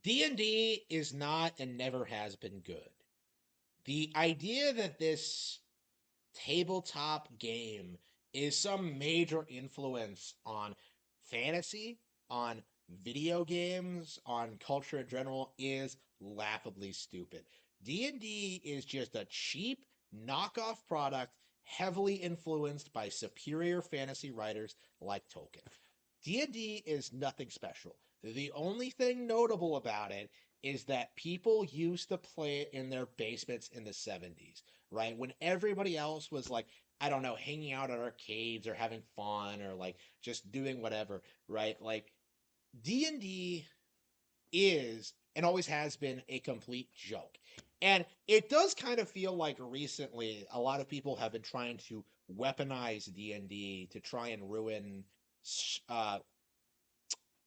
D&D is not and never has been good. The idea that this tabletop game is some major influence on fantasy, on video games, on culture in general is laughably stupid. D&D is just a cheap knockoff product heavily influenced by superior fantasy writers like Tolkien. D&D is nothing special. The only thing notable about it is that people used to play it in their basements in the 70s, right? When everybody else was like, I don't know, hanging out at arcades or having fun or like just doing whatever, right? Like D&D is and always has been a complete joke. And it does kind of feel like recently a lot of people have been trying to weaponize D&D to try and ruin uh,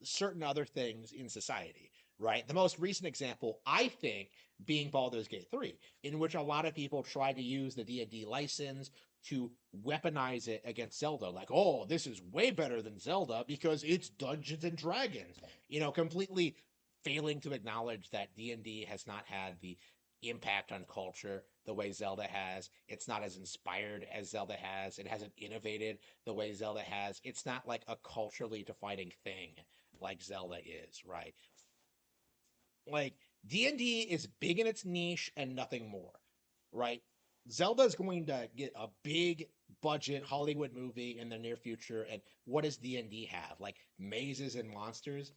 certain other things in society, right? The most recent example, I think, being Baldur's Gate 3, in which a lot of people tried to use the D&D license to weaponize it against Zelda. Like, oh, this is way better than Zelda because it's Dungeons and Dragons. Completely failing to acknowledge that D&D has not had the impact on culture the way Zelda has. It's not as inspired as Zelda has. It hasn't innovated the way Zelda has. It's not like a culturally defining thing like Zelda is, right? Like D&D is big in its niche and nothing more, right? Zelda is going to get a big budget Hollywood movie in the near future, and what does D&D have? Like mazes and monsters?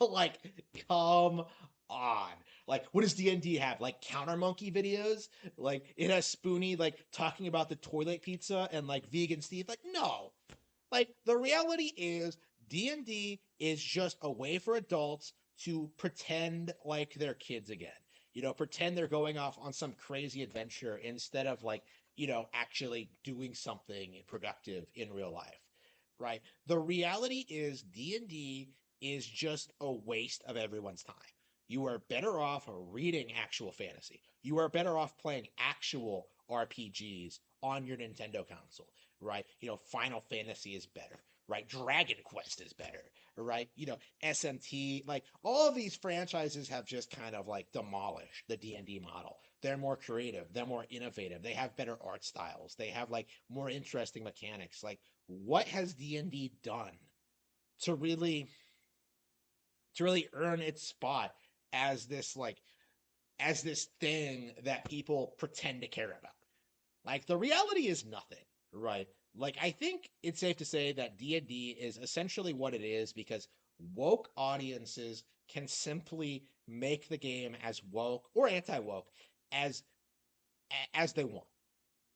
Like, come on. Like, what does D&D have? Like counter monkey videos? Like it has Spoonie like talking about the toilet pizza and like vegan Steve? Like, no. Like the reality is D&D is just a way for adults to pretend like they're kids again. Pretend they're going off on some crazy adventure instead of like, actually doing something productive in real life. Right? The reality is D&D is just a waste of everyone's time. You are better off reading actual fantasy. You are better off playing actual RPGs on your Nintendo console, right? Final Fantasy is better, right? Dragon Quest is better, right? SMT, like all of these franchises have just kind of like demolished the D&D model. They're more creative, they're more innovative, they have better art styles, they have like more interesting mechanics. Like what has D&D done to really earn its spot as this thing that people pretend to care about? Like the reality is nothing, right? Like I think it's safe to say that D&D is essentially what it is because woke audiences can simply make the game as woke or anti-woke as as they want,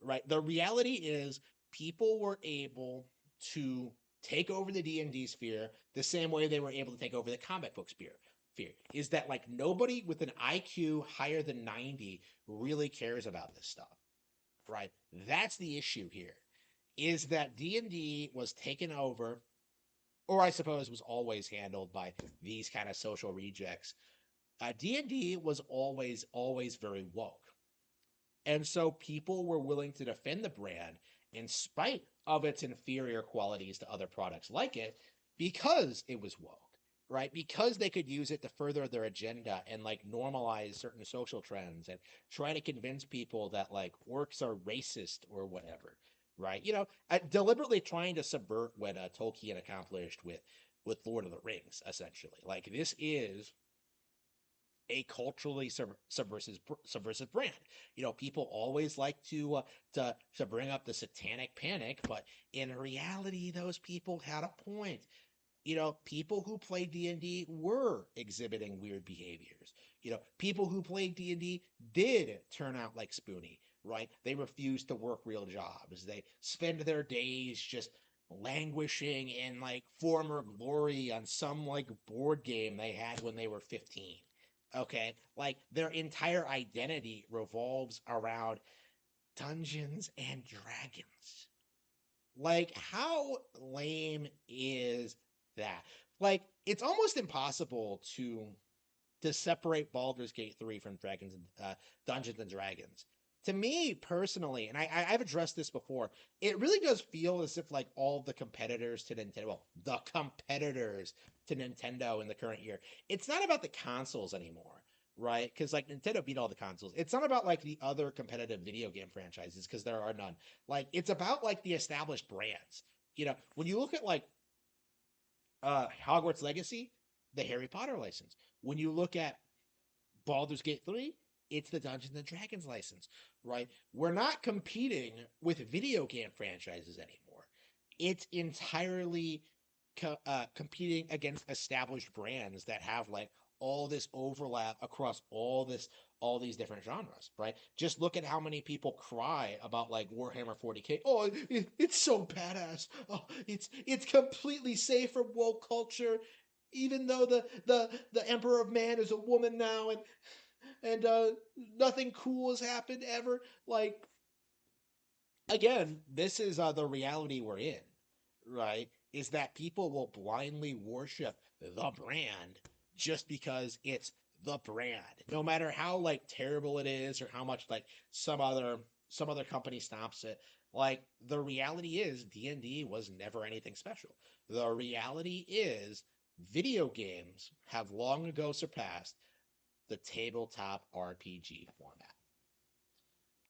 right? The reality is people were able to take over the D&D sphere the same way they were able to take over the comic book sphere. Fear is that like nobody with an IQ higher than 90 really cares about this stuff, right? That's the issue here. Is that D&D was taken over, or I suppose was always handled by these kind of social rejects. D&D was always very woke, and so people were willing to defend the brand in spite of its inferior qualities to other products like it because it was woke, right? Because they could use it to further their agenda and like normalize certain social trends and try to convince people that like orcs are racist or whatever, right? Deliberately trying to subvert what Tolkien accomplished with Lord of the Rings, essentially. Like this is a culturally subversive brand. People always like to bring up the Satanic Panic, but in reality, those people had a point. People who played D&D were exhibiting weird behaviors. People who played D&D did turn out like Spoonie, right? They refused to work real jobs. They spend their days just languishing in like former glory on some like board game they had when they were 15. Okay? Like their entire identity revolves around Dungeons and Dragons. Like, how lame is that? Like, it's almost impossible to separate Baldur's Gate 3 from Dragons and Dungeons and Dragons. To me personally, and I've addressed this before, it really does feel as if like all the competitors to Nintendo, well, the competitors to Nintendo in the current year, it's not about the consoles anymore, right? Because like Nintendo beat all the consoles. It's not about like the other competitive video game franchises because there are none. Like it's about like the established brands. When you look at like Hogwarts Legacy, the Harry Potter license. When you look at Baldur's Gate 3, it's the Dungeons and Dragons license, right? We're not competing with video game franchises anymore. It's entirely competing against established brands that have like all this overlap across all these different genres, right? Just look at how many people cry about like Warhammer 40K. Oh, it's so badass. Oh, it's completely safe from woke culture, even though the Emperor of Man is a woman now, and nothing cool has happened ever. Like again, this is the reality we're in, right? Is that people will blindly worship the brand just because it's the brand, no matter how like terrible it is or how much like some other company stomps it. Like the reality is D&D was never anything special. The reality is video games have long ago surpassed the tabletop RPG format.